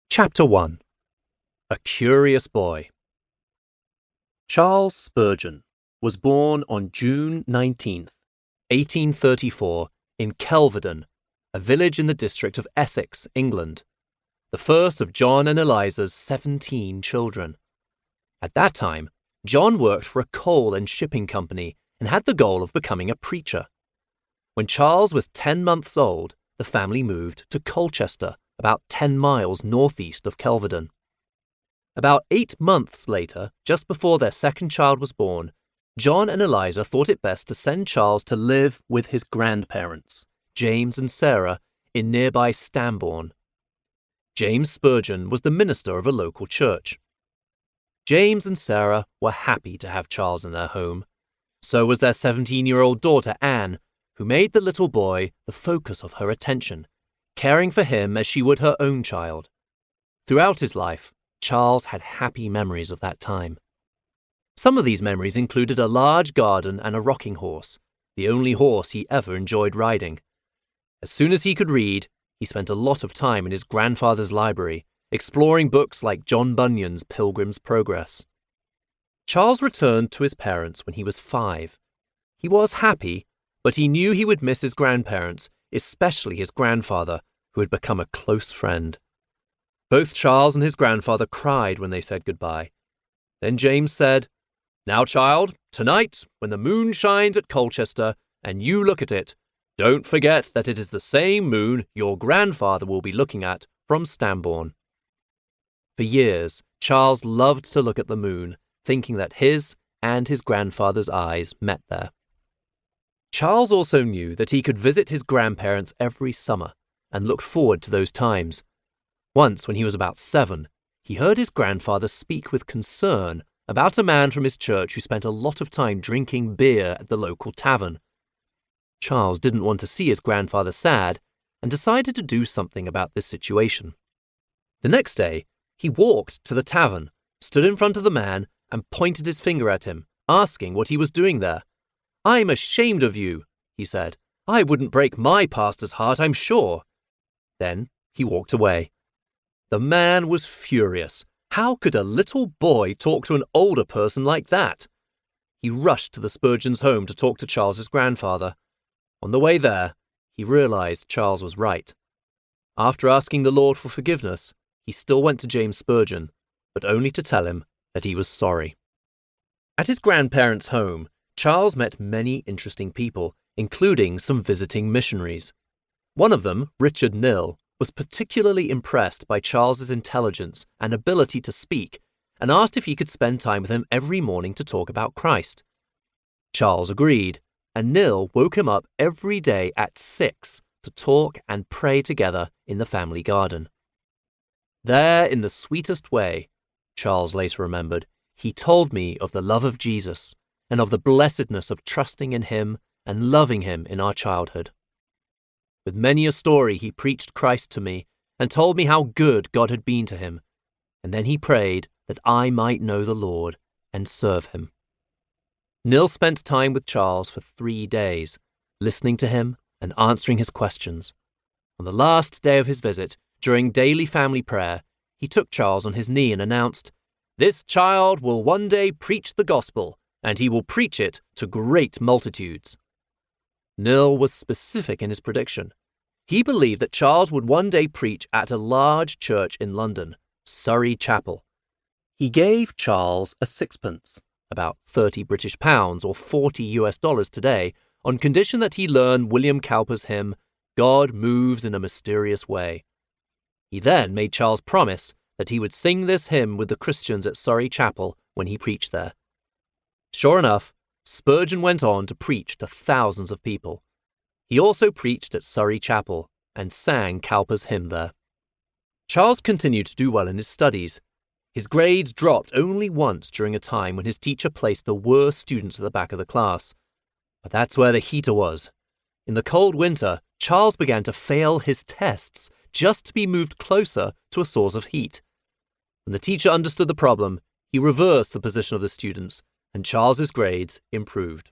Chapter 1. A Curious Boy. Charles Spurgeon was born on June 19th, 1834, in Kelvedon, a village in the district of Essex, England, the first of John and Eliza's 17 children. At that time, John worked for a coal and shipping company and had the goal of becoming a preacher. When Charles was 10 months old, the family moved to Colchester, about 10 miles northeast of Kelvedon. About 8 months later, just before their second child was born, John and Eliza thought it best to send Charles to live with his grandparents, James and Sarah, in nearby Stambourne. James Spurgeon was the minister of a local church. James and Sarah were happy to have Charles in their home. So was their 17-year-old daughter Anne, who made the little boy the focus of her attention, caring for him as she would her own child. Throughout his life, Charles had happy memories of that time. Some of these memories included a large garden and a rocking horse, the only horse he ever enjoyed riding. As soon as he could read, he spent a lot of time in his grandfather's library, exploring books like John Bunyan's Pilgrim's Progress. Charles returned to his parents when he was 5. He was happy, but he knew he would miss his grandparents, especially his grandfather, who had become a close friend. Both Charles and his grandfather cried when they said goodbye. Then James said, "Now, child, tonight, when the moon shines at Colchester and you look at it, don't forget that it is the same moon your grandfather will be looking at from Stambourne." For years, Charles loved to look at the moon, thinking that his and his grandfather's eyes met there. Charles also knew that he could visit his grandparents every summer and looked forward to those times. Once, when he was about 7, he heard his grandfather speak with concern about a man from his church who spent a lot of time drinking beer at the local tavern. Charles didn't want to see his grandfather sad and decided to do something about this situation. The next day, he walked to the tavern, stood in front of the man, and pointed his finger at him, asking what he was doing there. "I'm ashamed of you," he said. "I wouldn't break my pastor's heart, I'm sure." Then he walked away. The man was furious. How could a little boy talk to an older person like that? He rushed to the Spurgeons' home to talk to Charles's grandfather. On the way there, he realized Charles was right. After asking the Lord for forgiveness, he still went to James Spurgeon, but only to tell him that he was sorry. At his grandparents' home, Charles met many interesting people, including some visiting missionaries. One of them, Richard Nill, was particularly impressed by Charles's intelligence and ability to speak, and asked if he could spend time with him every morning to talk about Christ. Charles agreed, and Nill woke him up every day at 6 to talk and pray together in the family garden. There, in the sweetest way, Charles later remembered, he told me of the love of Jesus and of the blessedness of trusting in him and loving him in our childhood. With many a story he preached Christ to me and told me how good God had been to him, and then he prayed that I might know the Lord and serve him. Nill spent time with Charles for 3 days, listening to him and answering his questions. On the last day of his visit, during daily family prayer, he took Charles on his knee and announced, "This child will one day preach the gospel, and he will preach it to great multitudes." Nill was specific in his prediction. He believed that Charles would one day preach at a large church in London, Surrey Chapel. He gave Charles a 6pence, about 30 British pounds or $40 US today, on condition that he learn William Cowper's hymn, "God Moves in a Mysterious Way." He then made Charles promise that he would sing this hymn with the Christians at Surrey Chapel when he preached there. Sure enough, Spurgeon went on to preach to thousands of people. He also preached at Surrey Chapel and sang Cowper's hymn there. Charles continued to do well in his studies. His grades dropped only once during a time when his teacher placed the worst students at the back of the class. But that's where the heater was. In the cold winter, Charles began to fail his tests just to be moved closer to a source of heat. When the teacher understood the problem, he reversed the position of the students, and Charles's grades improved.